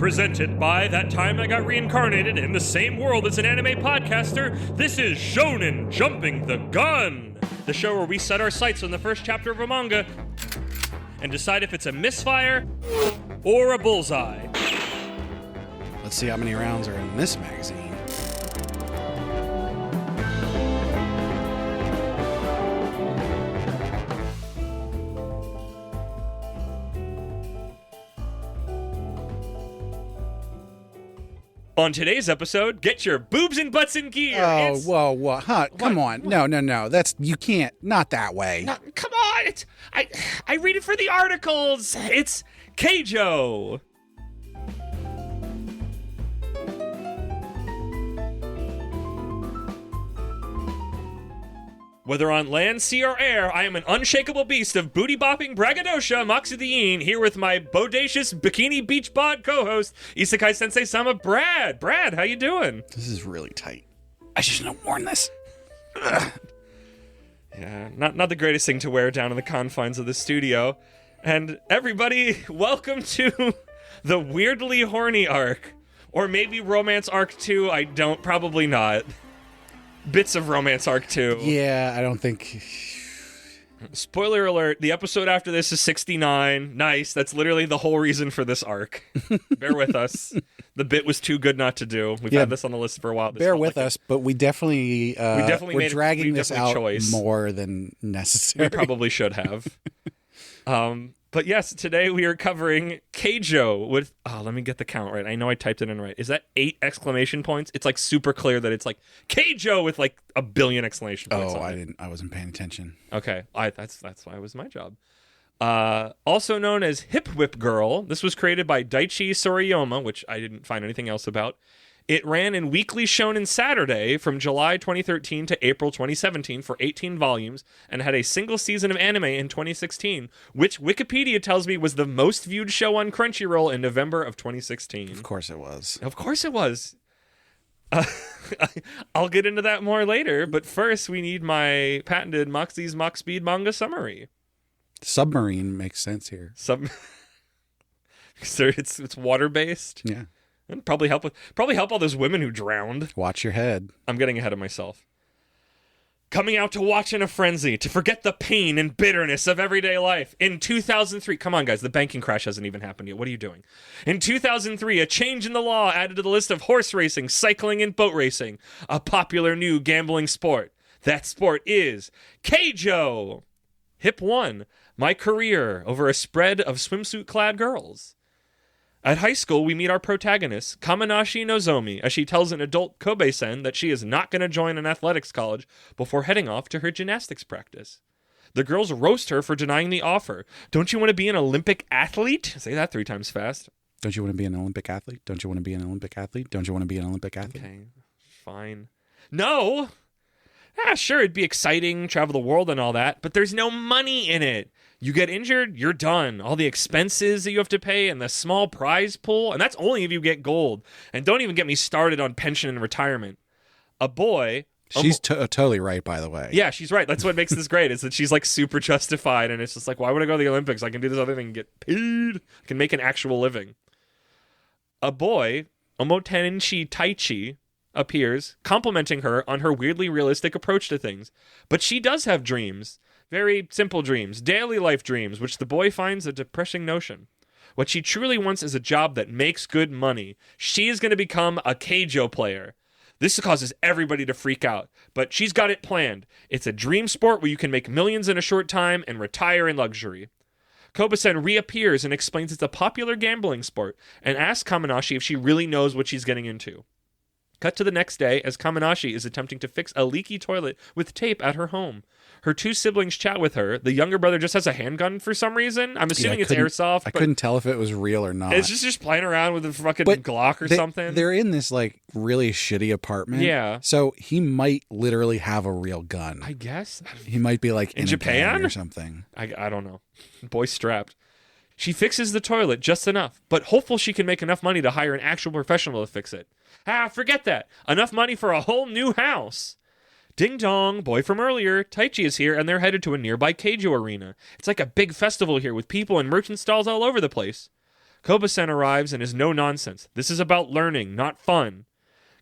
Presented by That Time I Got Reincarnated in the Same World as an Anime Podcaster, this is Shonen Jumping the Gun, the show where we set our sights on the first chapter of a manga and decide if it's a misfire or a bullseye. Let's see how many rounds are in this magazine. On today's episode, get your boobs and butts in gear. Oh, whoa. Huh, come on. What? No. You can't. Not that way. No, come on. I read it for the articles. It's Keijo. Whether on land, sea, or air, I am an unshakable beast of booty-bopping braggadocio Moxidine, here with my bodacious bikini beach bod co-host, Isekai Sensei Sama Brad. Brad, how you doing? This is really tight. I shouldn't have worn this. Yeah, not the greatest thing to wear down in the confines of the studio. And everybody, welcome to the Weirdly Horny arc. Or maybe Romance Arc 2, probably not. Bits of Romance Arc 2. Yeah, I don't think... Spoiler alert, the episode after this is 69. Nice, that's literally the whole reason for this arc. Bear with us. The bit was too good not to do. We've had this on the list for a while. Bear with us, but we definitely we're dragging this out more than necessary. We probably should have. But yes, today we are covering Keijo with... Oh, let me get the count right. I know I typed it in right. Is that 8 exclamation points? It's like super clear that it's like Keijo with like a billion exclamation points. Oh, I wasn't paying attention. Okay, that's why it was my job. Also known as Hip Whip Girl, this was created by Daichi Soriyama, which I didn't find anything else about. It ran in Weekly Shonen Saturday from July 2013 to April 2017 for 18 volumes and had a single season of anime in 2016, which Wikipedia tells me was the most viewed show on Crunchyroll in November of 2016. Of course it was. Of course it was. I'll get into that more later, but first we need my patented Moxie's Mock Speed manga summary. Submarine makes sense here. So it's water-based? Yeah. And probably help all those women who drowned. Watch your head. I'm getting ahead of myself. Coming out to watch in a frenzy, to forget the pain and bitterness of everyday life. In 2003, come on guys, the banking crash hasn't even happened yet. What are you doing? In 2003, a change in the law added to the list of horse racing, cycling, and boat racing, a popular new gambling sport. That sport is Keijo. Hip 1, my career over a spread of swimsuit-clad girls. At high school, we meet our protagonist, Kaminashi Nozomi, as she tells an adult Kobe-sen that she is not going to join an athletics college before heading off to her gymnastics practice. The girls roast her for denying the offer. Don't you want to be an Olympic athlete? Say that 3 times fast. Don't you want to be an Olympic athlete? Don't you want to be an Olympic athlete? Don't you want to be an Olympic athlete? Okay, fine. No! Sure, it'd be exciting, travel the world and all that, but there's no money in it. You get injured, you're done. All the expenses that you have to pay and the small prize pool, and that's only if you get gold. And don't even get me started on pension and retirement. A boy... She's totally right, by the way. Yeah, she's right. That's what makes this great, is that she's like super justified, and it's just like, why would I go to the Olympics? I can do this other thing and get paid. I can make an actual living. A boy, Omotenshi Taichi, appears, complimenting her on her weirdly realistic approach to things. But she does have dreams. Very simple dreams, daily life dreams, which the boy finds a depressing notion. What she truly wants is a job that makes good money. She is going to become a Keijo player. This causes everybody to freak out, but she's got it planned. It's a dream sport where you can make millions in a short time and retire in luxury. Kobe-sen reappears and explains it's a popular gambling sport and asks Kaminashi if she really knows what she's getting into. Cut to the next day as Kaminashi is attempting to fix a leaky toilet with tape at her home. Her 2 siblings chat with her. The younger brother just has a handgun for some reason. I'm assuming it's airsoft. I couldn't tell if it was real or not. It's just playing around with a fucking Glock or something. They're in this like really shitty apartment. Yeah. So he might literally have a real gun. I guess. He might be like in Japan or something. I don't know. Boy strapped. She fixes the toilet just enough, but hopeful she can make enough money to hire an actual professional to fix it. Forget that. Enough money for a whole new house. Ding dong, boy from earlier. Taichi is here, and they're headed to a nearby Keijo arena. It's like a big festival here with people and merchant stalls all over the place. Koba-sen arrives and is no nonsense. This is about learning, not fun.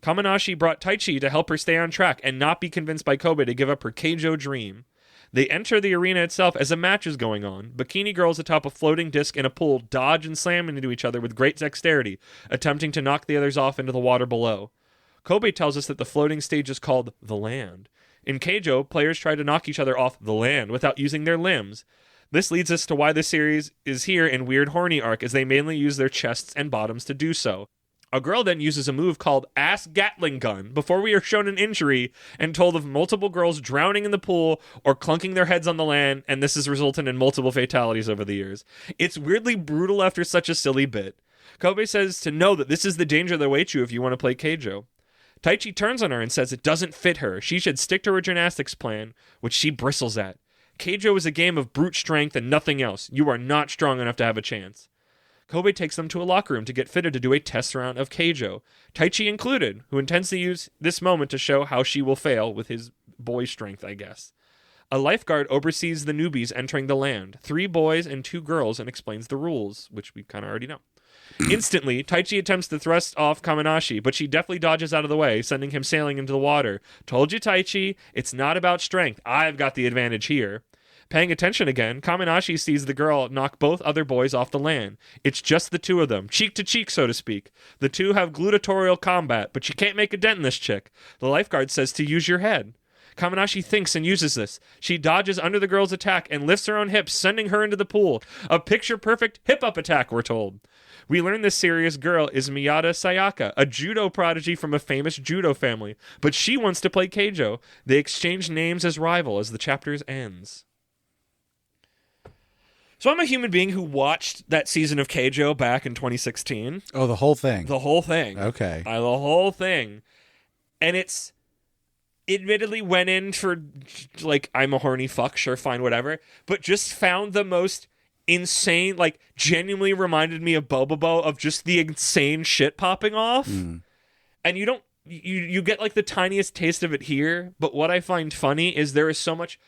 Kaminashi brought Taichi to help her stay on track and not be convinced by Kobe to give up her Keijo dream. They enter the arena itself as a match is going on. Bikini girls atop a floating disc in a pool dodge and slam into each other with great dexterity, attempting to knock the others off into the water below. Kobe tells us that the floating stage is called the land. In Keijo, players try to knock each other off the land without using their limbs. This leads us to why the series is here in Weird Horny Arc, as they mainly use their chests and bottoms to do so. A girl then uses a move called Ass Gatling Gun before we are shown an injury and told of multiple girls drowning in the pool or clunking their heads on the land, and this has resulted in multiple fatalities over the years. It's weirdly brutal after such a silly bit. Kobe says to know that this is the danger that awaits you if you want to play Keijo. Taichi turns on her and says it doesn't fit her. She should stick to her gymnastics plan, which she bristles at. Keijo is a game of brute strength and nothing else. You are not strong enough to have a chance. Kobe takes them to a locker room to get fitted to do a test round of Keijo, Taichi included, who intends to use this moment to show how she will fail with his boy strength, I guess. A lifeguard oversees the newbies entering the land, 3 boys and 2 girls, and explains the rules, which we kind of already know. Instantly, Taichi attempts to thrust off Kaminashi, but she deftly dodges out of the way, sending him sailing into the water. Told you, Taichi, it's not about strength. I've got the advantage here. Paying attention again, Kaminashi sees the girl knock both other boys off the land. It's just the 2 of them, cheek to cheek, so to speak. The 2 have gladiatorial combat, but you can't make a dent in this chick. The lifeguard says to use your head. Kaminashi thinks and uses this. She dodges under the girl's attack and lifts her own hips, sending her into the pool. A picture-perfect hip-up attack, we're told. We learn this serious girl is Miyata Sayaka, a judo prodigy from a famous judo family, but she wants to play Keijo. They exchange names as rival as the chapter ends. So I'm a human being who watched that season of Keijo back in 2016. Oh, the whole thing? The whole thing. Okay. The whole thing. And it's admittedly went in for, like, I'm a horny fuck, sure, fine, whatever, but just found the most insane, like, genuinely reminded me of Bobobo, of just the insane shit popping off. And you don't, you get, like, the tiniest taste of it here, but what I find funny is there is so much...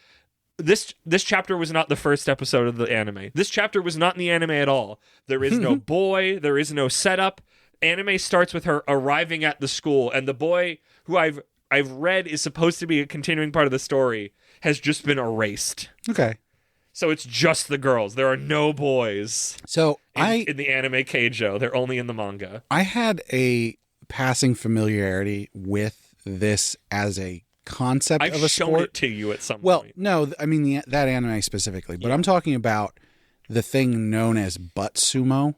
This chapter was not the first episode of the anime. This chapter was not in the anime at all. There is no boy. There is no setup. Anime starts with her arriving at the school, and the boy who I've read is supposed to be a continuing part of the story has just been erased. Okay. So it's just the girls. There are no boys. So in the anime Keijo. They're only in the manga. I had a passing familiarity with this as a concept of a sport. I've shown it to you at some point. Well, no, I mean that anime specifically, but I'm talking about the thing known as butt sumo.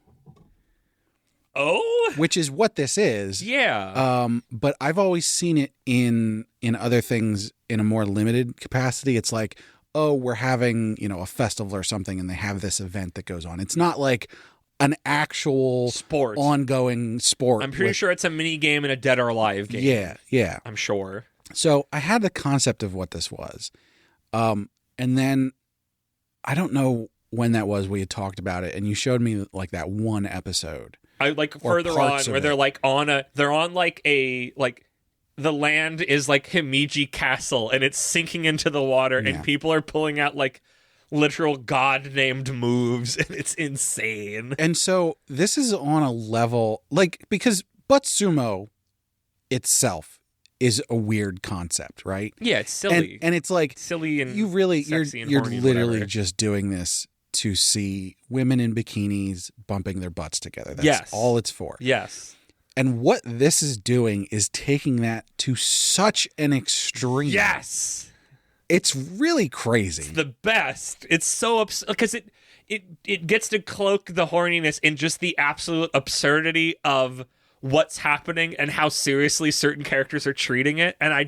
Oh, which is what this is. Yeah. But I've always seen it in other things in a more limited capacity. It's like, oh, we're having, a festival or something, and they have this event that goes on. It's not like an actual sport, ongoing sport. I'm pretty sure it's a mini game and a Dead or Alive game. Yeah. I'm sure. So I had the concept of what this was. And then I don't know when that was we had talked about it, and you showed me like that one episode. I like further on where they're like they're on like the land is like Himeji Castle and it's sinking into the water and people are pulling out like literal god named moves and it's insane. And so this is on a level like because butt sumo itself is a weird concept, right? Yeah, it's silly. And it's like silly and you really sexy and you're horny literally just doing this to see women in bikinis bumping their butts together. That's all it's for. Yes. And what this is doing is taking that to such an extreme. Yes. It's really crazy. It's the best. It's so because it gets to cloak the horniness in just the absolute absurdity of what's happening and how seriously certain characters are treating it. And I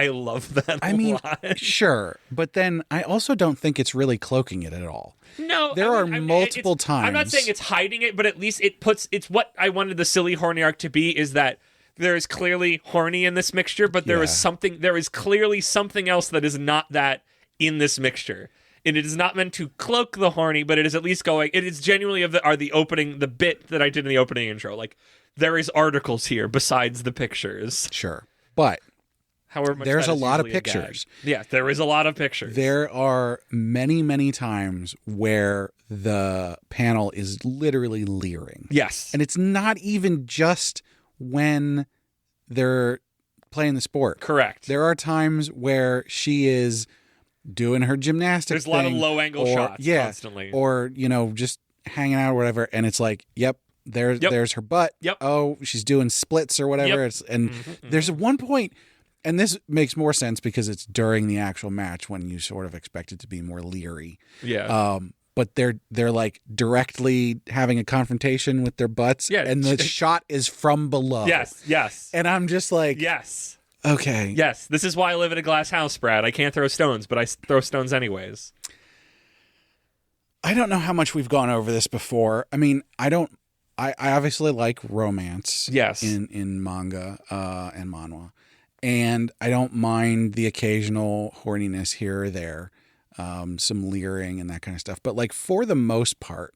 love that a lot. Sure. But then I also don't think it's really cloaking it at all. No. There are multiple times. I'm not saying it's hiding it, but at least it's what I wanted the silly horny arc to be, is that there is clearly horny in this mixture, but there is clearly something else that is not that in this mixture. And it is not meant to cloak the horny, but it is at least going, it is genuinely the bit that I did in the opening intro. Like, there is articles here besides the pictures. Sure. But However much there's that a is lot of usually a gag. pictures. Yeah, there is a lot of pictures. There are many, many times where the panel is literally leering. Yes. And it's not even just when they're playing the sport. Correct. There are times where she is doing her gymnastics. There's a lot of low-angle shots constantly. Or, just hanging out or whatever. And it's like, there's her butt. Yep. Oh, she's doing splits or whatever. Yep. There's one point, and this makes more sense because it's during the actual match when you sort of expect it to be more leery. Yeah. But they're like directly having a confrontation with their butts. Yeah. And the shot is from below. Yes. And I'm just like, yes. Okay. Yes. This is why I live in a glass house, Brad. I can't throw stones, but I throw stones anyways. I don't know how much we've gone over this before. I mean, I obviously like romance. Yes. In manga and manhwa. And I don't mind the occasional horniness here or there. Some leering and that kind of stuff. But like for the most part,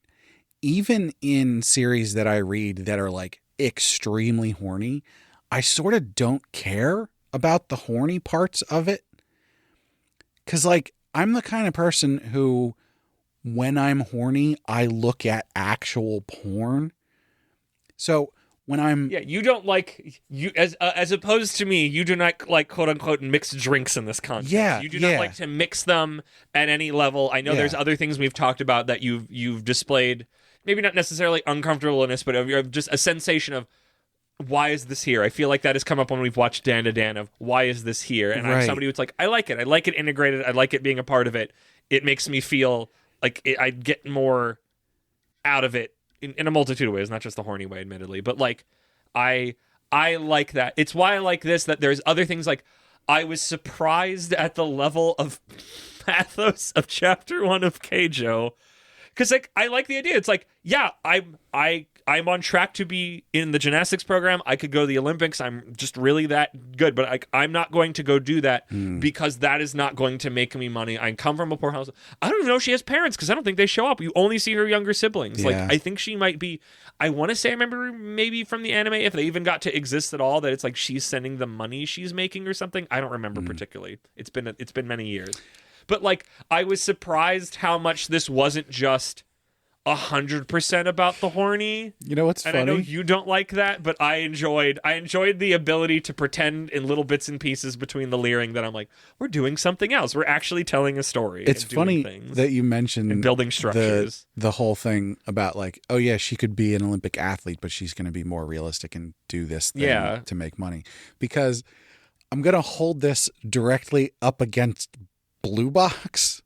even in series that I read that are like extremely horny, I sort of don't care about the horny parts of it. 'Cause like I'm the kind of person who, when I'm horny, I look at actual porn. So when I'm you don't like as opposed to me, you do not like quote unquote mixed drinks in this context. You do not like to mix them at any level. I know there's other things we've talked about that you've displayed, maybe not necessarily uncomfortableness, but of just a sensation of why is this here? I feel like that has come up when we've watched Dan to Dan of why is this here? And I'm somebody who's like, I like it integrated. I like it being a part of it. It makes me feel like I get more out of it in a multitude of ways, not just the horny way, admittedly, but like I like that. It's why I like this, that there's other things like I was surprised at the level of pathos of chapter 1 of Keijo. Because like I like the idea. It's like, yeah, I'm on track to be in the gymnastics program. I could go to the Olympics. I'm just really that good. But like I'm not going to go do that because that is not going to make me money. I come from a poor house. I don't even know if she has parents because I don't think they show up. You only see her younger siblings. Yeah. Like I think she might be. I want to say I remember maybe from the anime if they even got to exist at all that it's like she's sending the money she's making or something. I don't remember particularly. It's been many years. But like I was surprised how much this wasn't just 100% about the horny. You know what's funny? I know you don't like that, but I enjoyed the ability to pretend in little bits and pieces between the leering that I'm like, we're doing something else. We're actually telling a story. It's funny that you mentioned and building structures. The whole thing about like, oh yeah, she could be an Olympic athlete, but she's going to be more realistic and do this thing to make money. Because I'm going to hold this directly up against Blue Box.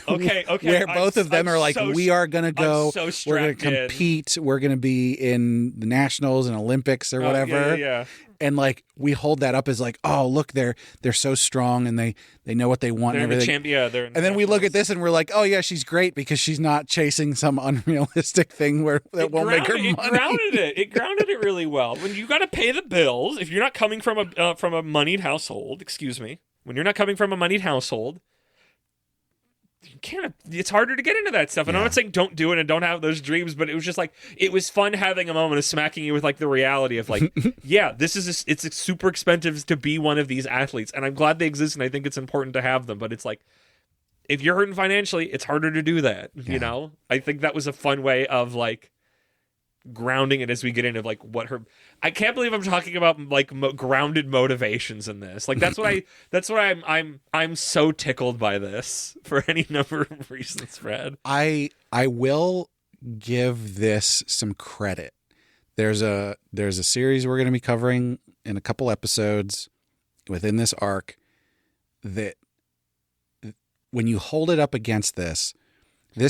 Okay. Where both of them are like, we are going to go, we're going to compete, we're going to be in the nationals and Olympics or whatever. Yeah. And like we hold that up as like, oh look, they're so strong and they know what they want and everything. They're and then we look at this and we're like, oh yeah, she's great because she's not chasing some unrealistic thing that won't make her money. It grounded it really well. When you got to pay the bills, if you're not coming from a moneyed household, when you're not coming from a moneyed household, you can't. It's harder to get into that stuff. And I'm not saying don't do it and don't have those dreams, but it was just like it was fun having a moment of smacking you with like the reality of like, yeah, it's super expensive to be one of these athletes, and I'm glad they exist, and I think it's important to have them. But it's like if you're hurting financially, it's harder to do that. You know, I think that was a fun way of like grounding it as we get into like what her. I can't believe I'm talking about like grounded motivations in this. Like that's what I'm so tickled by this for any number of reasons, Fred. I will give this some credit. There's a series we're going to be covering in a couple episodes within this arc that when you hold it up against this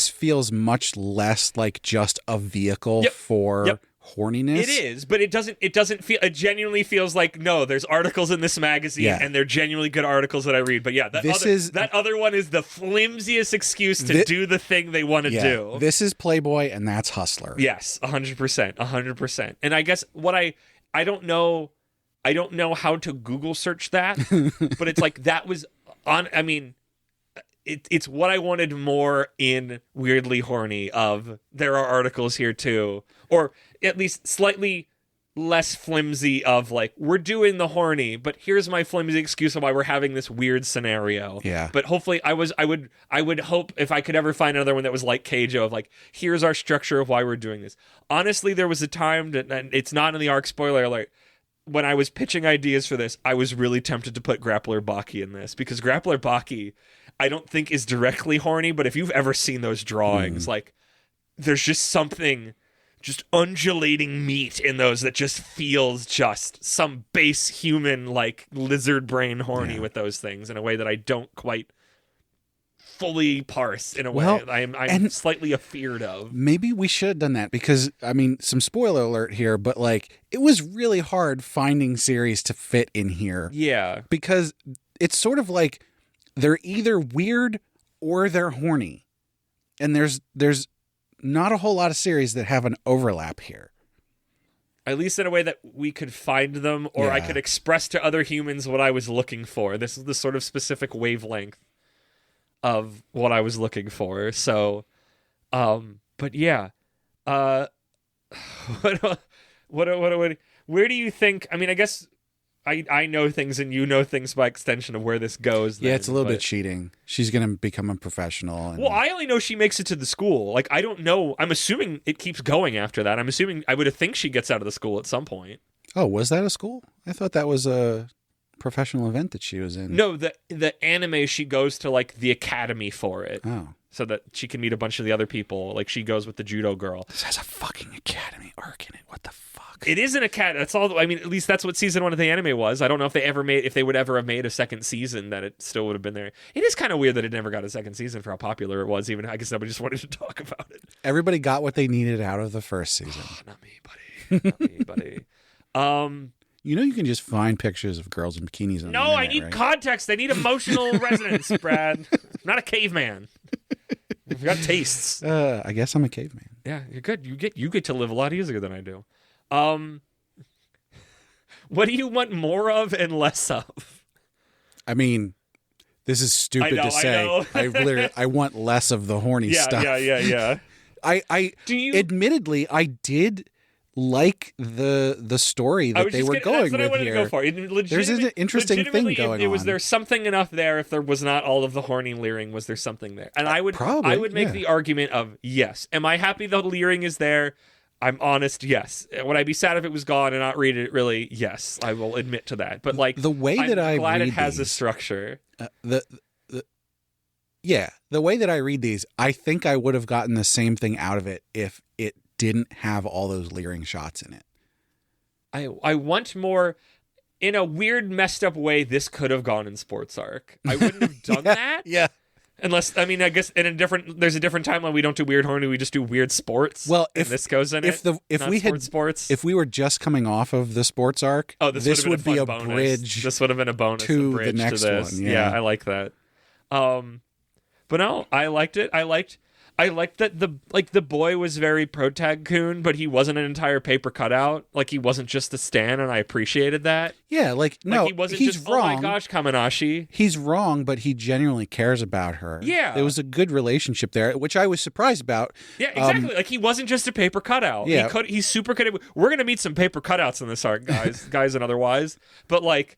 feels much less like just a vehicle for horniness. It is, but it doesn't feel. It genuinely feels like no. There's articles in this magazine, and they're genuinely good articles that I read. But yeah, that other one is the flimsiest excuse to do the thing they want to do. This is Playboy, and that's Hustler. Yes, 100%. And I guess what I don't know how to Google search that, but it's like that was on. I mean. It's what I wanted more in Weirdly Horny of there are articles here too, or at least slightly less flimsy of like, we're doing the horny, but here's my flimsy excuse of why we're having this weird scenario. Yeah. But hopefully I would hope if I could ever find another one that was like Keijo of like, here's our structure of why we're doing this. Honestly, there was a time that, and it's not in the arc, spoiler alert, when I was pitching ideas for this, I was really tempted to put Grappler Baki in this, because Grappler Baki I don't think is directly horny, but if you've ever seen those drawings, like there's just something just undulating meat in those that just feels just some base human like lizard brain horny with those things in a way that I don't quite fully parse in a way I'm slightly afeared of. Maybe we should have done that, because I mean, some spoiler alert here, but like it was really hard finding series to fit in here. Yeah. Because it's sort of like they're either weird or they're horny. And there's not a whole lot of series that have an overlap here. At least in a way that we could find them, or I could express to other humans what I was looking for. This is the sort of specific wavelength of what I was looking for. So, but yeah. Where do you think, I mean, I guess I know things and you know things by extension of where this goes. Yeah, it's a little bit cheating. She's going to become a professional. Well, I only know she makes it to the school. Like, I don't know. I'm assuming it keeps going after that. I'm assuming I would think she gets out of the school at some point. Oh, was that a school? I thought that was a professional event that she was in. No, the anime, she goes to like the academy for it. Oh. So that she can meet a bunch of the other people. Like, she goes with the judo girl. This has a fucking academy arc in it. What the fuck? It is an academy. That's all. I mean, at least that's what season 1 of the anime was. I don't know if they would ever have made a second season, that it still would have been there. It is kind of weird that it never got a second season for how popular it was. Even I guess nobody just wanted to talk about it. Everybody got what they needed out of the first season. Not me, buddy. Not me, buddy. You know, you can just find pictures of girls in bikinis on the internet, I need right? context. I need emotional resonance, Brad. I'm not a caveman. We've got tastes. I guess I'm a caveman. Yeah, you're good. You get to live a lot easier than I do. What do you want more of and less of? I mean, this is stupid to say. I want less of the horny stuff. Yeah. Admittedly, I did like the story that they were going with here. There's an interesting thing going on. Was there something enough there? If there was not all of the horny leering, was there something there? And I would make the argument of yes. Am I happy the leering is there? I'm honest, yes. Would I be sad if it was gone and not read it? Really, yes. I will admit to that. But like the way that I'm glad it has a structure. The way that I read these, I think I would have gotten the same thing out of it if it didn't have all those leering shots in it. I want more. In a weird, messed up way, this could have gone in Sports Arc. I wouldn't have done that. Yeah. Unless, I mean, I guess there's a different timeline. We don't do weird horny. We just do weird sports. Well, if this goes in if we were just coming off of the Sports Arc, this would be a bridge. This would have been a bonus to the next one. Yeah, I like that. But no, I liked it. I liked that the boy was very protag-kun, but he wasn't an entire paper cutout. Like, he wasn't just a stan, and I appreciated that. Yeah, he wasn't he's just wrong. Oh my gosh, Kamanashi. He's wrong, but he genuinely cares about her. Yeah. There was a good relationship there, which I was surprised about. Yeah, exactly. Like, he wasn't just a paper cutout. Yeah. He's super good. We're going to meet some paper cutouts in this arc, guys and otherwise. But, like,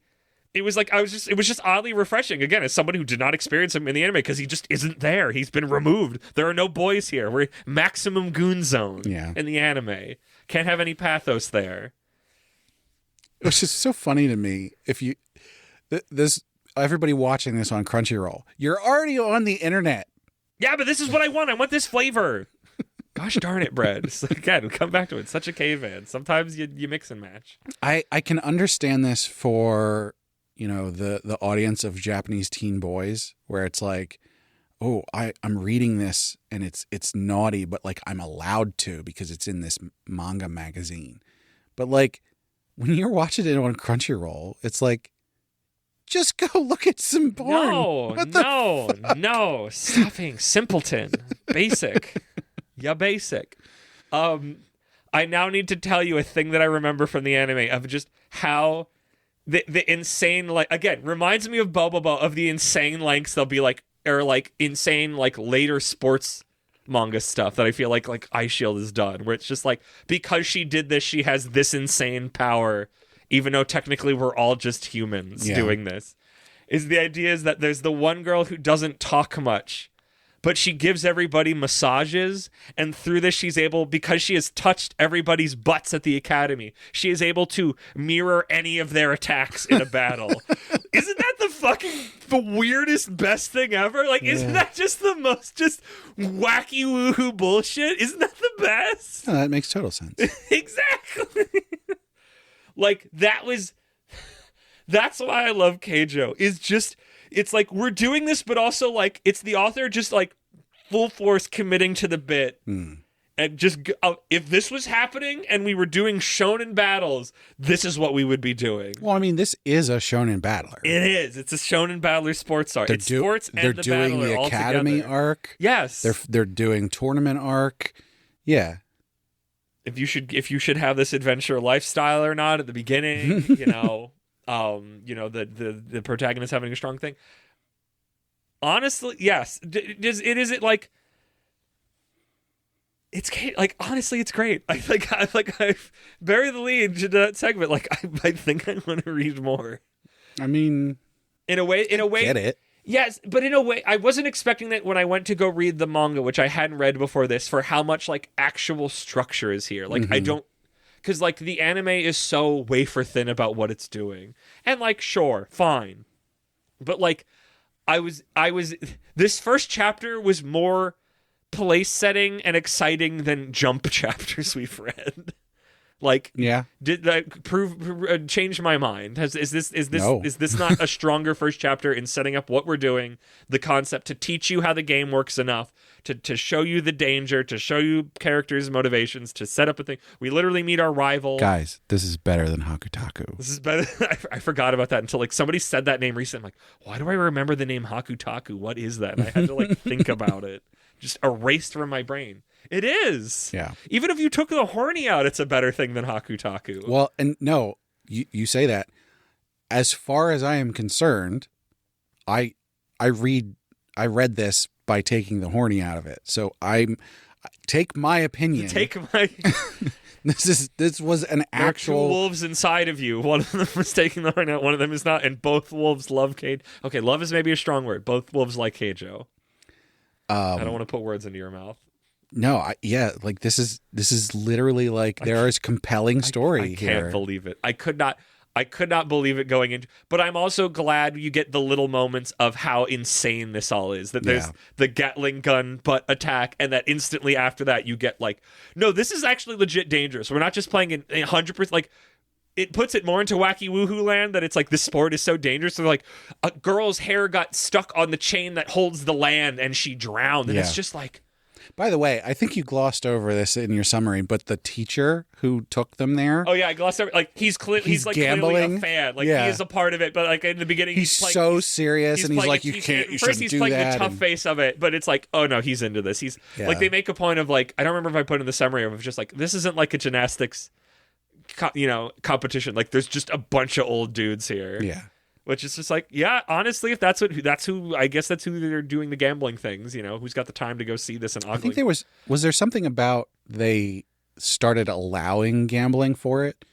it was just oddly refreshing, again, as someone who did not experience him in the anime, because he just isn't there. He's been removed. There are no boys here. We're maximum goon zone in the anime. Can't have any pathos there. Which is so funny to me. If you everybody watching this on Crunchyroll, you're already on the internet. Yeah, but this is what I want. I want this flavor. Gosh darn it, Brad. Again, come back to it. Such a caveman. Sometimes you mix and match. I can understand this for, you know, the audience of Japanese teen boys, where it's like, oh, I'm reading this and it's naughty, but like I'm allowed to because it's in this manga magazine. But like when you're watching it on Crunchyroll, it's like, just go look at some porn. No. Stop being simpleton. Basic. Yeah, basic. I now need to tell you a thing that I remember from the anime of just how the insane, like, again, reminds me of Bobobo, of the insane lengths they'll be like, or like insane, like, later sports manga stuff that I feel like Ice Shield has done, where it's just like, because she did this, she has this insane power, even though technically we're all just humans doing this. Is the idea is that there's the one girl who doesn't talk much, but she gives everybody massages, and through this she's able, because she has touched everybody's butts at the academy, she is able to mirror any of their attacks in a battle. Isn't that the weirdest, best thing ever? Like, isn't that just the most just wacky woohoo bullshit? Isn't that the best? No, that makes total sense. Exactly. Like, that's why I love Keijo. Is just, it's like, we're doing this, but also like, it's the author just like full force committing to the bit. And just, if this was happening and we were doing shonen battles, this is what we would be doing. Well, I mean, this is a shonen battler. It is. It's a shonen battler sports arc. It's sports and the They're doing the academy arc. Yes. They're doing tournament arc. Yeah. If you should have this adventure lifestyle or not at the beginning, the protagonist having a strong thing. Honestly, yes. Is it like, it's like, honestly, it's great. I've buried the lead to that segment. Like, I think I want to read more. I mean, in a way, get it. Yes, but in a way, I wasn't expecting that when I went to go read the manga, which I hadn't read before this, for how much like actual structure is here. Like, I don't, because like the anime is so wafer thin about what it's doing, and like, sure, fine, but like, I was this first chapter was more place setting and exciting than Jump chapters we've read. Like, did that change my mind? Is this not a stronger first chapter in setting up what we're doing, the concept, to teach you how the game works enough, to show you the danger, to show you characters' motivations, to set up a thing. We literally meet our rival. Guys, this is better than Hakutaku. This is better. I forgot about that until like somebody said that name recently. I'm like, why do I remember the name Hakutaku? What is that? And I had to like think about it. Just erased from my brain. It is. Yeah. Even if you took the horny out, it's a better thing than Hakutaku. Well, and no, you say that. As far as I am concerned, I read this by taking the horny out of it. So take my opinion. This was an actual. There are two wolves inside of you. One of them is taking the horny out. One of them is not. And both wolves love Keijo. Okay, love is maybe a strong word. Both wolves like Keijo. I don't want to put words into your mouth. No, like this is literally like there is compelling story here. I can't believe it. I could not believe it going into, but I'm also glad you get the little moments of how insane this all is. That there's the Gatling gun butt attack, and that instantly after that you get like, no, this is actually legit dangerous. We're not just playing in 100%. Like, it puts it more into wacky woohoo land that it's like this sport is so dangerous. So like, a girl's hair got stuck on the chain that holds the land and she drowned. And it's just like. By the way, I think you glossed over this in your summary, but the teacher who took them there. Oh yeah, I glossed over. Like he's like gambling. Clearly a fan. Like he is a part of it. But like in the beginning, he's so serious, and he's like, you shouldn't do that. First, he's playing the tough face of it, but it's like, oh no, he's into this. He's like, they make a point of like, I don't remember if I put in the summary of just like, this isn't like a gymnastics, competition. Like there's just a bunch of old dudes here. Yeah. Which is just like, yeah, honestly, if that's who I guess that's who they're doing the gambling things, who's got the time to go see this and ogling. I think there was there something about they started allowing gambling for it?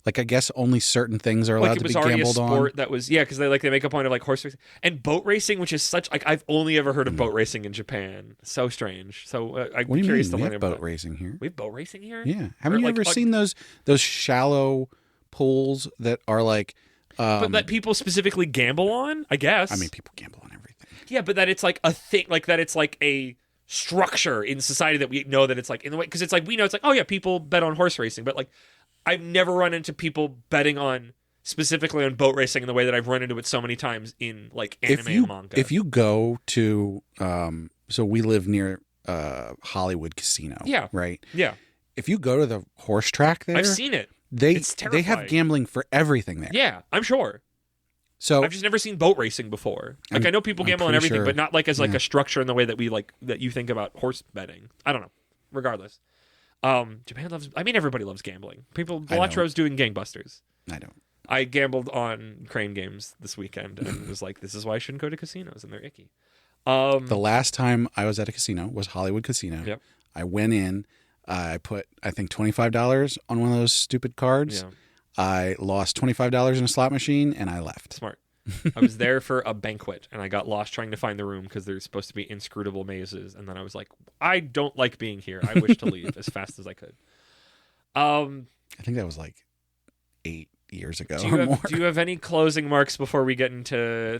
Like, I guess only certain things are allowed to be gambled on. Like, it was already a sport that was, because they make a point of like horse racing and boat racing, which is such, like, I've only ever heard of boat racing in Japan. So strange. So I'm curious to learn about boat racing here. We have boat racing here? Yeah. Haven't you ever seen those shallow pools that are like, but that people specifically gamble on, I guess. I mean, people gamble on everything. Yeah, but that it's like a thing, like that it's like a structure in society that we know that it's like in the way, because it's like we know it's like, oh yeah, people bet on horse racing, but like I've never run into people betting on specifically on boat racing in the way that I've run into it so many times in like anime and manga. If you go to, so we live near Hollywood Casino, right? Yeah. If you go to the horse track there, I've seen it. They have gambling for everything there. Yeah, I'm sure. So I've just never seen boat racing before. Like I know people gamble on everything, but not like as like a structure in the way that we like that you think about horse betting. I don't know. Regardless, Japan loves. I mean, everybody loves gambling. Belatro's doing gangbusters. I don't. I gambled on crane games this weekend and was like, this is why I shouldn't go to casinos and they're icky. The last time I was at a casino was Hollywood Casino. Yep. I went in. I put, I think, $25 on one of those stupid cards. Yeah. I lost $25 in a slot machine, and I left. Smart. I was there for a banquet, and I got lost trying to find the room because there's supposed to be inscrutable mazes. And then I was like, I don't like being here. I wish to leave as fast as I could. I think that was like 8 years ago do or more. Do you have any closing marks before we get into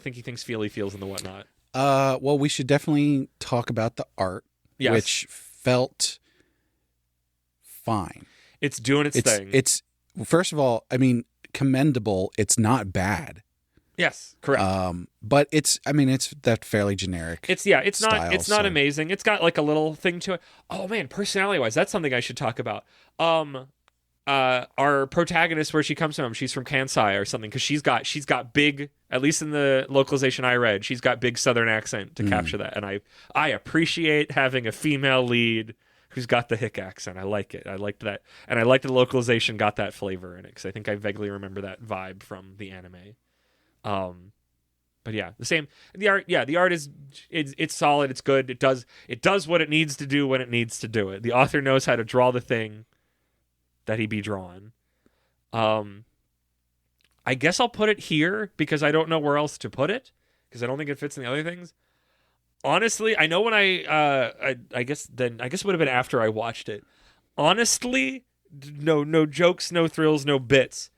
Thinky Thinks Feely Feels and the whatnot? Well, we should definitely talk about the art, Yes. which felt fine. It's doing its thing. It's first of all, I mean, commendable. It's not bad. Yes, correct. But it's that fairly generic. It's style, not amazing. It's got like a little thing to it. Oh man, personality wise, that's something I should talk about. Our protagonist, where she comes from, she's from Kansai or something, because she's got big, at least in the localization I read, she's got big Southern accent to capture that, and I appreciate having a female lead who's got the hick accent. I like it. I liked that, and I like the localization got that flavor in it, because I think I vaguely remember that vibe from the anime. But yeah, the same. The art, the art is it's solid. It's good. It does what it needs to do when it needs to do it. The author knows how to draw the thing that he be drawn. I guess I'll put it here because I don't know where else to put it, because I don't think it fits in the other things. Honestly, I know when I guess it would have been after I watched it. Honestly, no jokes, no thrills, no bits.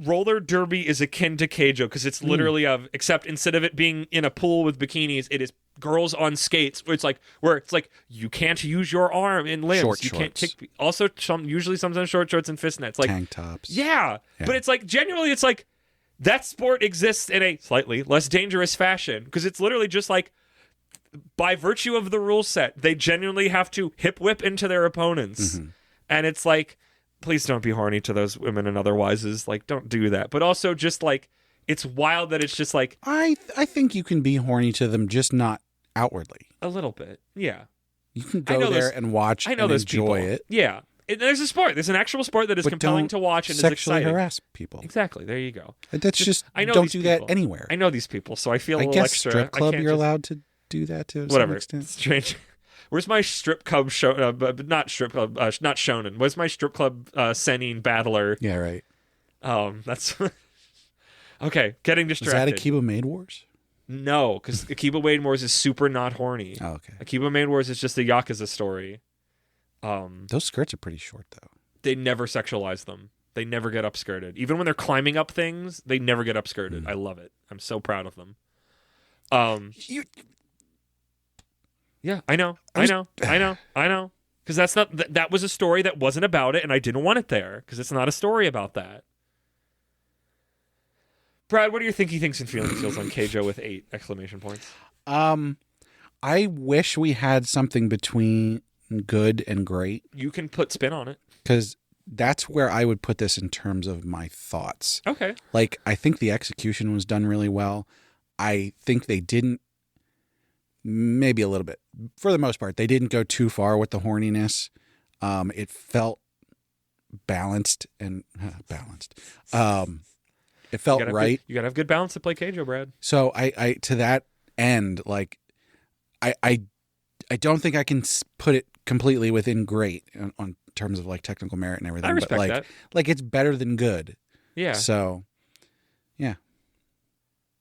Roller derby is akin to Keijo because it's literally except instead of it being in a pool with bikinis, it is girls on skates. Where it's like you can't use your arm and limbs. Short you shorts. can't kick. Also, sometimes short shorts and fishnets. Like Tank tops. Yeah, but it's like genuinely, it's like that sport exists in a slightly less dangerous fashion because it's literally just like by virtue of the rule set, they genuinely have to hip whip into their opponents, and it's like. Please don't be horny to those women and otherwises. Like, don't do that. But also, just like, it's wild that it's just like I think you can be horny to them, just not outwardly. a little bit. Yeah, You can go there and watch and enjoy it. Yeah, there's a sport. There's an actual sport that is But compelling don't to watch and is sexually exciting. harass people. Exactly. There you go. That's just I know don't these do people. that anywhere. I know these people, so I feel a I little guess extra. strip I club can't you're just- allowed to do that to Whatever. some extent. Strange. Where's my strip club show? But not strip club. Not Shonen. Where's my strip club Senin battler? Yeah, right. That's okay. Getting Is distracted. that Akiba Maid Wars? No, because Akiba Maid Wars is super not horny. Oh, okay. Akiba Maid Wars is just a Yakuza story. Those skirts are pretty short though. They never sexualize them. They never get upskirted. Even when they're climbing up things, they never get upskirted. I love it. I'm so proud of them. Yeah, I know. Because that's not that was a story that wasn't about it, and I didn't want it there because it's not a story about that. Brad, what are your thinky thinks and feelings feels on Keijo with 8 exclamation points? I wish we had something between good and great, You can put spin on it. because that's where I would put this in terms of my thoughts. Okay. Like, I think the execution was done really well. I think they didn't, maybe a little bit, for the most part, they didn't go too far with the horniness. It felt balanced and balanced. It felt right. You gotta have good balance to play Keijo, Brad. So I to that end, like, I don't think I can put it completely within great on terms of like technical merit and everything. I respect but like, that. like it's better than good. Yeah. So, yeah,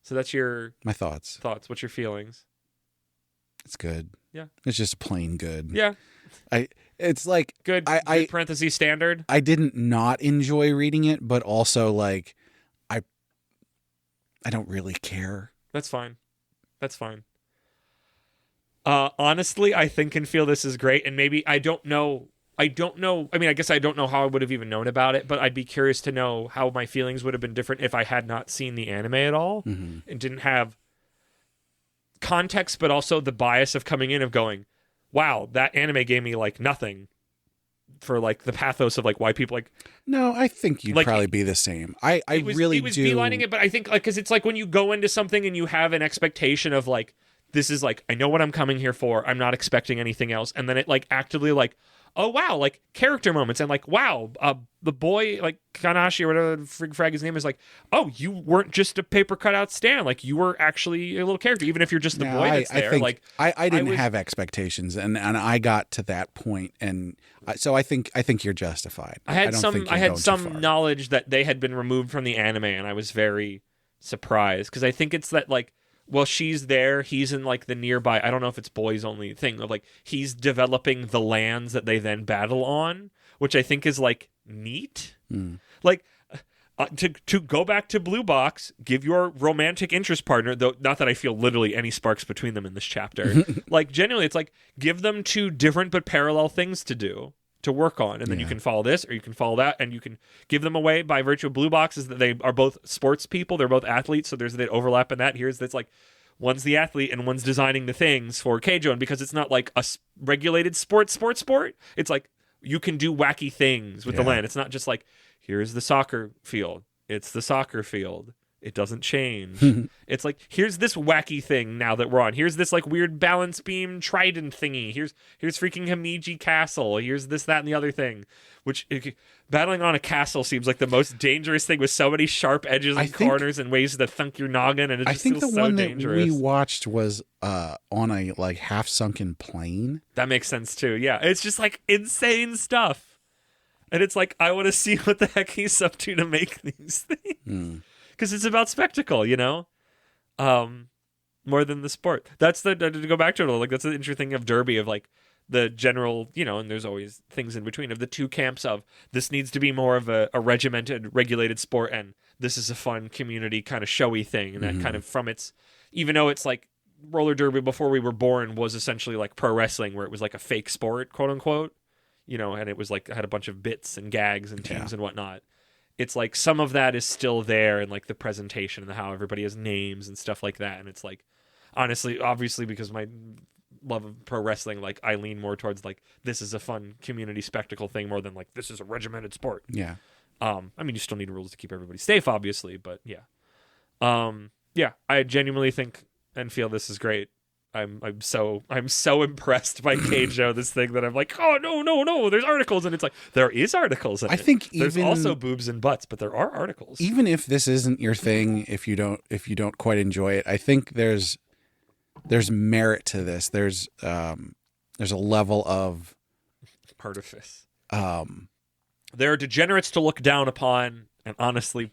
So that's your my thoughts. thoughts. What's your feelings? It's good. Yeah. It's just plain good. Yeah. It's like Good. I parentheses standard. I didn't not enjoy reading it, but also like I don't really care. That's fine. That's fine. Honestly, I think and feel this is great, and maybe I don't know. I mean, I guess I don't know how I would have even known about it, but I'd be curious to know how my feelings would have been different if I had not seen the anime at all and didn't have context, but also the bias of coming in of going, wow, that anime gave me like nothing for like the pathos of like why people like. No, I think you'd Like, probably be the same. I really it was do. beelining it, but I think like because it's like when you go into something and you have an expectation of like this is like I know what I'm coming here for. I'm not expecting anything else, and then it like actively like oh wow, like character moments, and like wow, the boy like Kanashi or whatever the frig frag his name is, like, oh, you weren't just a paper cutout Stan, like you were actually a little character, even if you're just the boy that's there. Like I didn't have expectations, and I got to that point, and so I think you're justified. I had some knowledge that they had been removed from the anime, and I was very surprised because I think it's that like, well, she's there, he's in like the nearby, I don't know if it's boys only thing of like he's developing the lands that they then battle on, which I think is like neat. Like to go back to Blue Box, give your romantic interest partner, though not that I feel literally any sparks between them in this chapter, like genuinely it's like give them two different but parallel things to do, to work on, and then you can follow this or you can follow that, and you can give them away by virtue of Blue Box is that they are both sports people, they're both athletes, so there's that overlap in that. Here's that's like one's the athlete and one's designing the things for Keijo, and because it's not like a regulated sport, it's like you can do wacky things with the land. It's not just like here's the soccer field, it's the soccer field, it doesn't change. It's like here's this wacky thing now that we're on. Here's this like weird balance beam trident thingy. Here's freaking Himeji Castle. Here's this, that, and the other thing. Which battling on a castle seems like the most dangerous thing with so many sharp edges and corners and ways to thunk your noggin. And it just feels so dangerous. That we watched was on a like half sunken plane. That makes sense too. Yeah, it's just like insane stuff, and it's like I want to see what the heck he's up to make these things. Because it's about spectacle, you know, more than the sport. That's to go back to it. Like that's the interesting thing of Derby, of like the general, you know, and there's always things in between of the two camps of this needs to be more of a regimented, regulated sport, and this is a fun community kind of showy thing, and that kind of from its, even though it's like roller derby before we were born was essentially like pro wrestling, where it was like a fake sport, quote unquote, you know, and it was like had a bunch of bits and gags and teams and whatnot. It's like some of that is still there, and like the presentation and how everybody has names and stuff like that. And it's like, honestly, obviously, because my love of pro wrestling, like I lean more towards like this is a fun community spectacle thing more than like this is a regimented sport. Yeah. I mean, you still need rules to keep everybody safe, obviously, but yeah. Yeah, I genuinely think and feel this is great. I'm so impressed by Keijo, this thing that I'm like, oh no, there's articles, and it's like there is articles in I think there's also boobs and butts, but there are articles. Even if this isn't your thing, if you don't quite enjoy it, I think there's merit to this. There's a level of artifice. There are degenerates to look down upon, and honestly,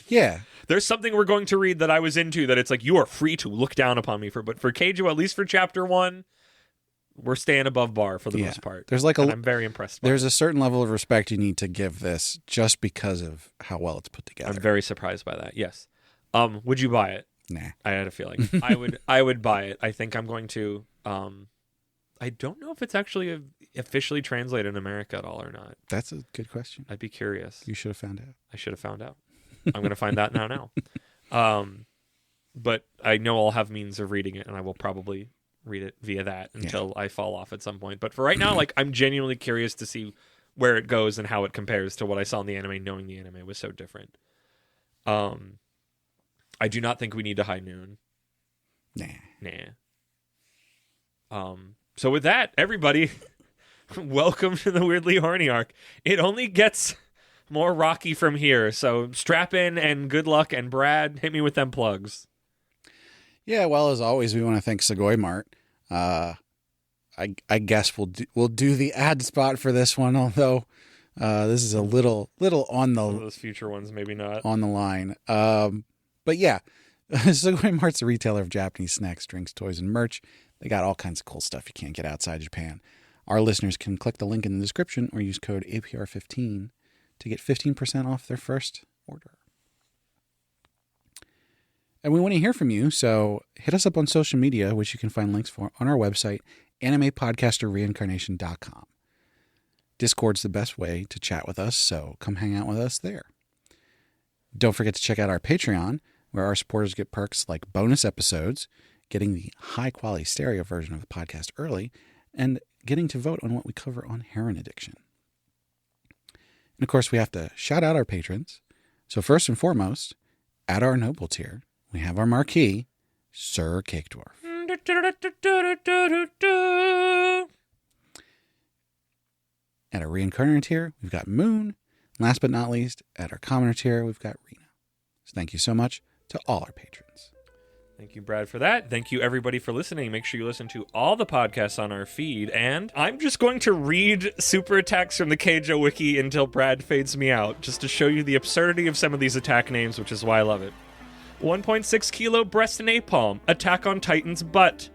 yeah. There's something we're going to read that I was into that it's like you are free to look down upon me for, but for Keijo, at least for chapter 1, we're staying above bar for the most part. There's like I'm very impressed. There's a certain level of respect you need to give this just because of how well it's put together. I'm very surprised by that. Yes. Would you buy it? Nah. I had a feeling. I would buy it. I think I'm going to. I don't know if it's actually officially translated in America at all or not. That's a good question. I'd be curious. You should have found out. I should have found out. I'm going to find that now. But I know I'll have means of reading it, and I will probably read it via that until I fall off at some point. But for right now, like I'm genuinely curious to see where it goes and how it compares to what I saw in the anime, knowing the anime was so different. I do not think we need to high noon. Nah. So with that, everybody, welcome to the Weirdly Horny arc. It only gets more rocky from here, so strap in and good luck. And Brad, hit me with them plugs. Yeah, well, as always, we want to thank Segoy Mart. I guess we'll do the ad spot for this one, although this is a little on the some of those future ones, maybe not on the line. But yeah, Segoy Mart's a retailer of Japanese snacks, drinks, toys, and merch. They got all kinds of cool stuff you can't get outside Japan. Our listeners can click the link in the description or use code APR15 to get 15% off their first order. And we want to hear from you, so hit us up on social media, which you can find links for on our website, animepodcasterreincarnation.com. Discord's the best way to chat with us, so come hang out with us there. Don't forget to check out our Patreon, where our supporters get perks like bonus episodes, getting the high-quality stereo version of the podcast early, and getting to vote on what we cover on heroin addiction. And of course, we have to shout out our patrons. So first and foremost, at our noble tier, we have our marquee, Sir Cake Dwarf. At our reincarnator tier, we've got Moon. Last but not least, at our commoner tier, we've got Rena. So thank you so much to all our patrons. Thank you, Brad, for that. Thank you, everybody, for listening. Make sure you listen to all the podcasts on our feed. And I'm just going to read super attacks from the Keijo wiki until Brad fades me out, just to show you the absurdity of some of these attack names, which is why I love it. 1.6 kilo breast napalm. Attack on Titan's butt.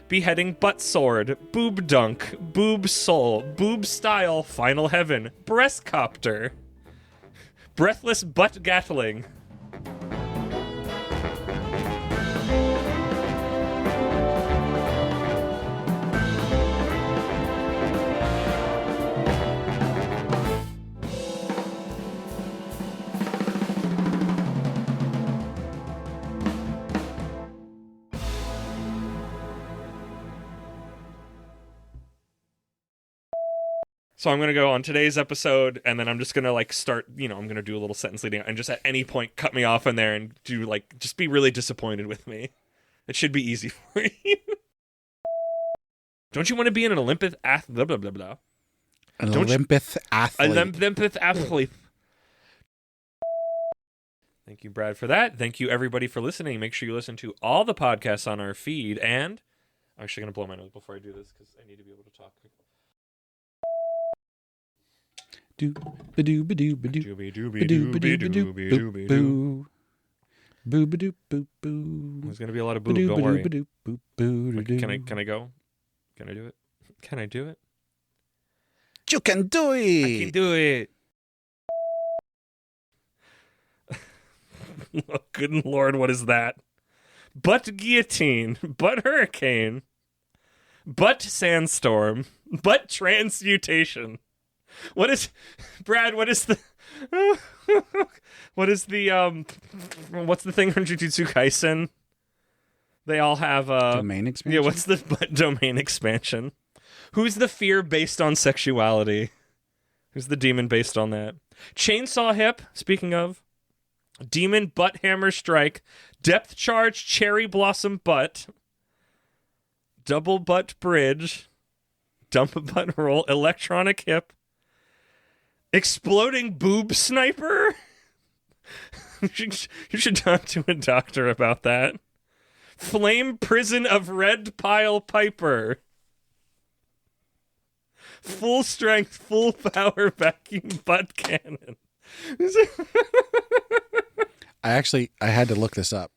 Beheading butt sword. Boob dunk. Boob soul. Boob style. Final heaven. Breast copter. Breathless butt gatling. So I'm going to go on today's episode, and then I'm just going to, like, start, I'm going to do a little sentence leading, and just at any point cut me off in there and do, like, just be really disappointed with me. It should be easy for you. Don't you want to be an Olympic athlete? Blah, blah, blah, blah. An Olympic athlete. Olympic athlete. Thank you, Brad, for that. Thank you, everybody, for listening. Make sure you listen to all the podcasts on our feed, and I'm actually going to blow my nose before I do this, because I need to be able to talk. Do ba do ba do ba do ba do ba do ba do boo boo ba do boo boo. There's gonna be a lot of boo. Don't worry. Can I go? Can I do it? Can I do it? You can do it. I can do it. Oh, good Lord, what is that? Butt guillotine, butt hurricane, butt sandstorm, butt transmutation. What is, Brad, what's the thing from Jujutsu Kaisen? They all have domain expansion? Yeah, what's the domain expansion? Who's the fear based on sexuality? Who's the demon based on that? Chainsaw hip, speaking of. Demon butt hammer strike. Depth charge cherry blossom butt. Double butt bridge. Dump butt roll. Electronic hip. Exploding boob sniper? You should talk to a doctor about that. Flame prison of red pile piper. Full strength, full power vacuum butt cannon. I had to look this up.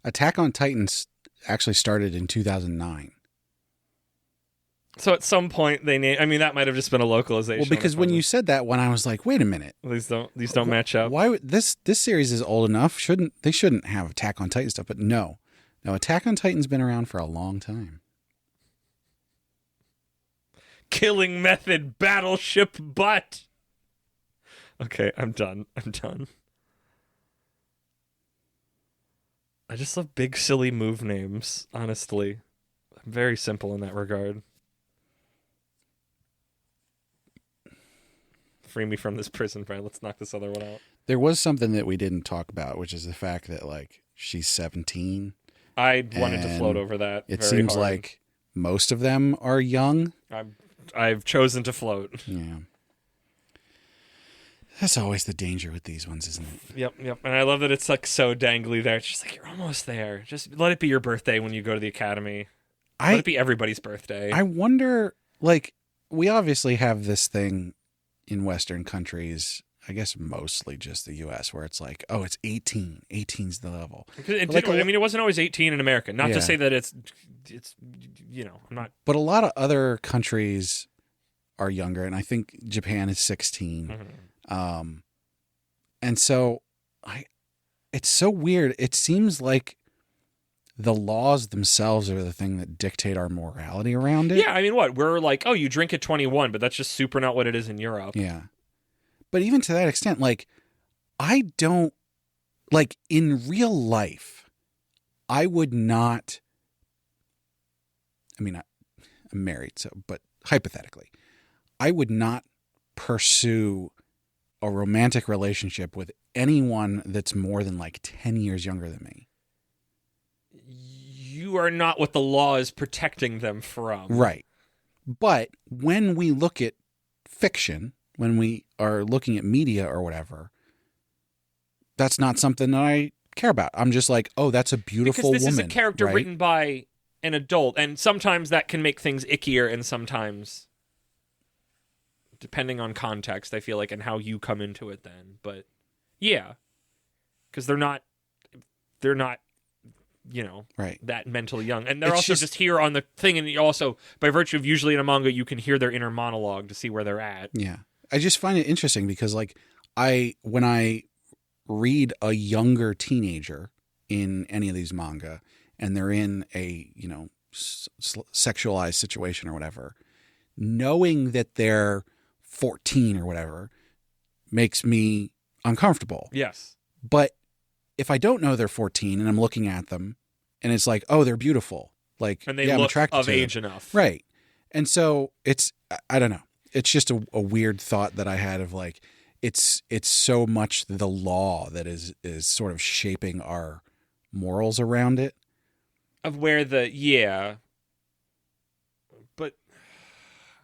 Attack on Titans actually started in 2009. So at some point they that might have just been a localization. Well, because when you said that one, I was like, wait a minute. These don't match up. Why would this series is old enough? They shouldn't have Attack on Titan stuff, but no, Attack on Titan's been around for a long time. Killing method battleship butt. Okay, I'm done. I just love big silly move names, honestly. I'm very simple in that regard. Free me from this prison, Brian. Let's knock this other one out. There was something that we didn't talk about, which is the fact that, like, she's 17. I wanted to float over that. It seems hard. like most of them are young. I've chosen to float. Yeah. That's always the danger with these ones, isn't it? Yep. And I love that it's like so dangly there. It's just like, you're almost there. Just let it be your birthday when you go to the academy. Let it be everybody's birthday. I wonder, like, we obviously have this thing in Western countries, I guess mostly just the U.S., where it's like, oh, it's 18. 18's the level. It wasn't always 18 in America. Not to say that it's I'm not. But a lot of other countries are younger, and I think Japan is 16. Mm-hmm. And so it's so weird. It seems like the laws themselves are the thing that dictate our morality around it. Yeah, what? We're like, oh, you drink at 21, but that's just super not what it is in Europe. Yeah. But even to that extent, like, I don't, like, in real life, I would not, I'm married, but hypothetically, I would not pursue a romantic relationship with anyone that's more than, like, 10 years younger than me. You are not what the law is protecting them from. Right. But when we look at fiction, when we are looking at media or whatever, that's not something that I care about. I'm just like, oh, that's a beautiful because this woman. is a character right? written by an adult, and sometimes that can make things ickier, and sometimes, depending on context, I feel like, and how you come into it then. But yeah, because they're not, Right. that mentally young, and they're It's also just- just here on the thing, and you also, by virtue of usually in a manga, you can hear their inner monologue to see where they're at. Yeah. I just find it interesting because like when I read a younger teenager in any of these manga and they're in a, sexualized situation or whatever, knowing that they're 14 or whatever makes me uncomfortable. Yes. But if I don't know they're 14 and I'm looking at them and it's like, oh, they're beautiful. Like, And they I'm look attracted of to them. age enough. Right. And so I don't know. It's just a weird thought that I had of like, it's so much the law that is sort of shaping our morals around it. Of where but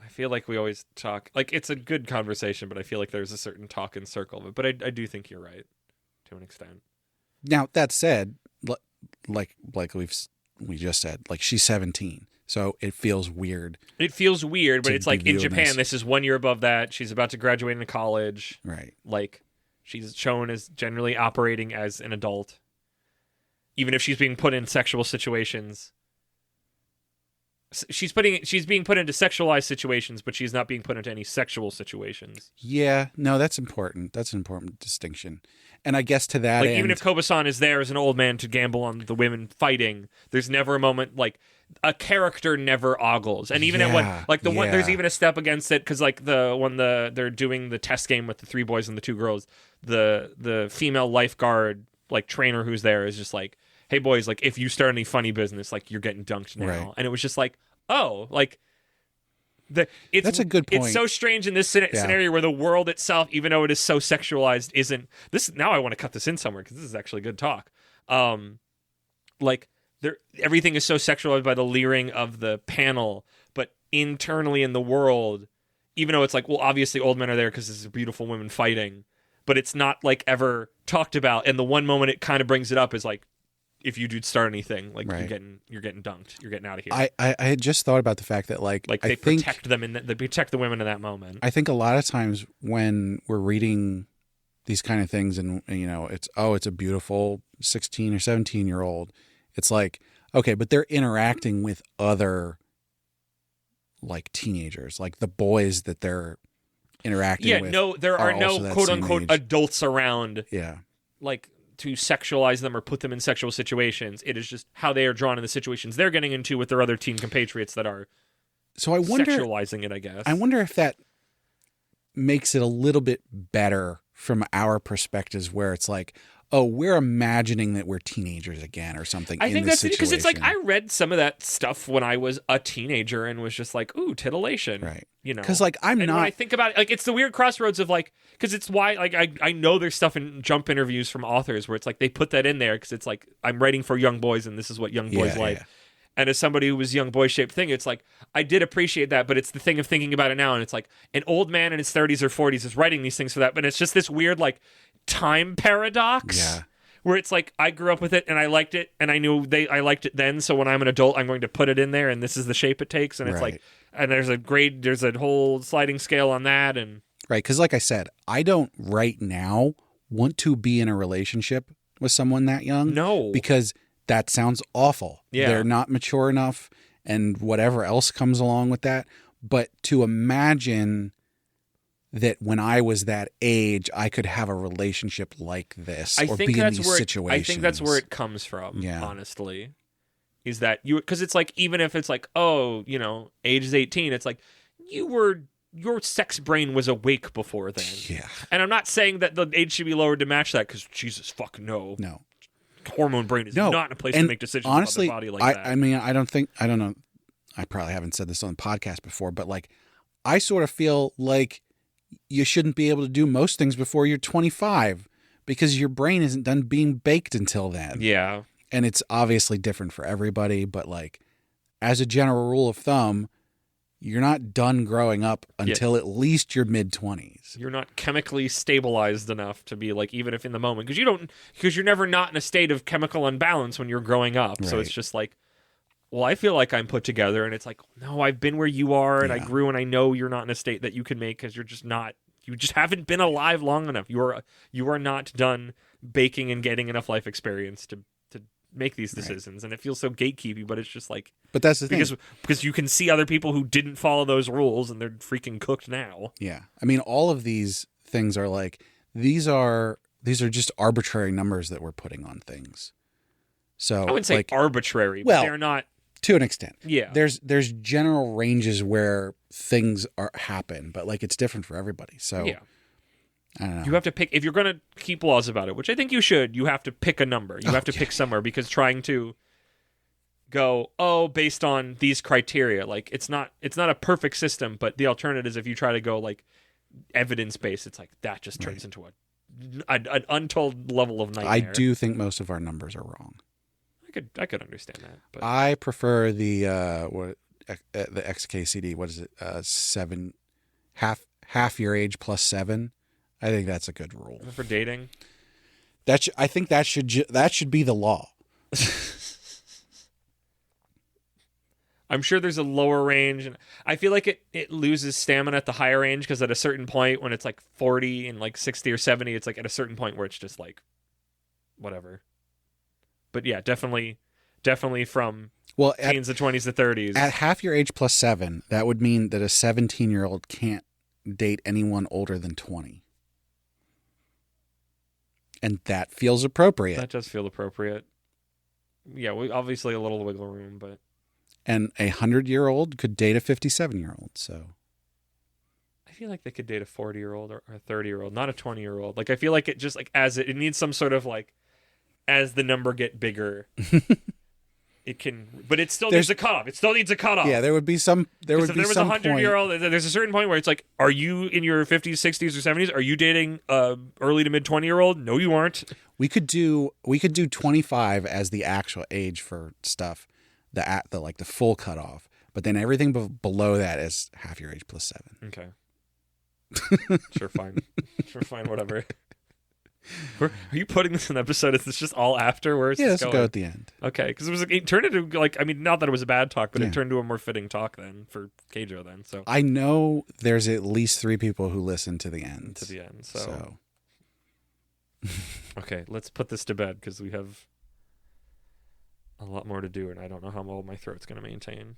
I feel like we always talk, like, it's a good conversation, but I feel like there's a certain talk in circle of it. But I do think you're right to an extent. Now, that said, like we just said, like, she's 17. So it feels weird. It feels weird, but to it's like be in viewed Japan, as- this is 1 year above that. She's about to graduate into college. Right. Like, she's shown as generally operating as an adult. Even if she's being put in sexual situations. She's being put into sexualized situations, but she's not being put into any sexual situations. Yeah. No, that's important. That's an important distinction. And I guess to that Like, end, even if Koba-san is there as an old man to gamble on the women fighting, there's never a moment, like, a character never ogles. And even at Yeah, one, yeah. there's even a step against it, because, like, they're doing the test game with the 3 boys and the 2 girls, the female lifeguard, like, trainer who's there is just like, hey, boys, like, if you start any funny business, like, you're getting dunked now. Right. And it was just like, oh, like, That's a good point. It's so strange in this scenario where the world itself, even though it is so sexualized, isn't this. Now I want to cut this in somewhere because this is actually good talk. Like, everything is so sexualized by the leering of the panel, but internally in the world, even though it's like, well, obviously old men are there because there's beautiful women fighting, but it's not like ever talked about. And the one moment it kind of brings it up is like, if you do start anything, like, Right. you're getting dunked, you're getting out of here. I had just thought about the fact that like Like, they protect them they protect the women in that moment. I think a lot of times when we're reading these kind of things and it's a beautiful 16 or 17-year-old, it's like, okay, but they're interacting with other like teenagers, like the boys that they're interacting with. No, there are no also that quote same unquote age. adults around, Yeah. like, to sexualize them or put them in sexual situations. It is just how they are drawn in the situations they're getting into with their other teen compatriots that are So I wonder sexualizing it, I guess. I wonder if that makes it a little bit better from our perspectives, where it's like, oh, we're imagining that we're teenagers again or something. I in think this that's because it's like, situation. I read some of that stuff when I was a teenager and was just like, ooh, titillation. Right. You know? Because like I'm And not when I think about it, like, it's the weird crossroads of, like, because it's why, like, I know there's stuff in Jump interviews from authors where it's like they put that in there because it's like, I'm writing for young boys and this is what young boys like. Yeah. And as somebody who was young boy shaped thing, it's like, I did appreciate that, but it's the thing of thinking about it now. And it's like, an old man in his 30s or 40s is writing these things for that. But it's just this weird, like, time paradox. Yeah. Where it's like, I grew up with it and I liked it and I knew I liked it then. So when I'm an adult, I'm going to put it in there and this is the shape it takes. And it's Right. like, and there's a whole sliding scale on that. And Right. Because like I said, I don't right now want to be in a relationship with someone that young. no. Because that sounds awful. Yeah. They're not mature enough and whatever else comes along with that. But to imagine that when I was that age, I could have a relationship like this I or think be in that's these where situations. I think that's where it comes from. Yeah. Honestly, is that you? Because it's like, even if it's like, oh, age is 18, it's like your sex brain was awake before then. Yeah. And I'm not saying that the age should be lowered to match that, because Jesus fuck no. No. Hormone brain is No. not in a place to And make decisions honestly, about the body like that. I mean, I don't know. I probably haven't said this on the podcast before, but like, I sort of feel like you shouldn't be able to do most things before you're 25 because your brain isn't done being baked until then. Yeah. And it's obviously different for everybody, but like, as a general rule of thumb, you're not done growing up until at least your mid-20s. You're not chemically stabilized enough to be like, even if in the moment, because you're never not in a state of chemical unbalance when you're growing up. So it's just like, well, I feel like I'm put together, and it's like, no, I've been where you are, and I grew, and I know you're not in a state that you can make because you're just not. You just haven't been alive long enough. You are not done baking and getting enough life experience to make these decisions, and it feels so gatekeepy. But it's just like, but that's the thing, because you can see other people who didn't follow those rules, and they're freaking cooked now. Yeah, I mean, all of these things are like these are just arbitrary numbers that we're putting on things. So I wouldn't say like, arbitrary, but they're not. To an extent. Yeah. There's general ranges where things happen, but like it's different for everybody. So yeah. I don't know. You have to pick, if you're going to keep laws about it, which I think you should, you have to pick a number. You have to pick somewhere, because trying to go, based on these criteria, like it's not a perfect system, but the alternative is if you try to go like evidence-based, it's like that just turns into an untold level of nightmare. I do think most of our numbers are wrong. I could understand that. But I prefer the XKCD. What is it? 7, half your age plus 7. I think that's a good rule for dating. I think that should be the law. I'm sure there's a lower range, and I feel like it loses stamina at the higher range, because at a certain point when it's like 40 and like 60 or 70, it's like at a certain point where it's just like whatever. But yeah, definitely from teens to 20s to 30s. At half your age plus 7, that would mean that a 17-year-old can't date anyone older than 20. And that feels appropriate. That does feel appropriate. Yeah, obviously a little wiggle room, but... And a 100-year-old could date a 57-year-old, so... I feel like they could date a 40-year-old or a 30-year-old, not a 20-year-old. Like, I feel like it just, like, it needs some sort of, like, as the number get bigger, it can, but it still needs a cutoff. It still needs a cutoff. Yeah, there would be some. There was a 100-year-old. There's a certain point where it's like, are you in your 50s, 60s, or 70s? Are you dating early to mid 20-year-old? No, you aren't. We could do 25 as the actual age for stuff, the full cutoff. But then everything below that is half your age plus 7. Okay. Sure, fine. Whatever. Are you putting this in an episode? Is this just all after? Where's this going? Go at the end. Okay, because it turned into like, I mean, not that it was a bad talk, but it turned into a more fitting talk then for Keijo then. So I know there's at least 3 people who listen to the end. So. Okay, let's put this to bed because we have a lot more to do, and I don't know how well my throat's going to maintain.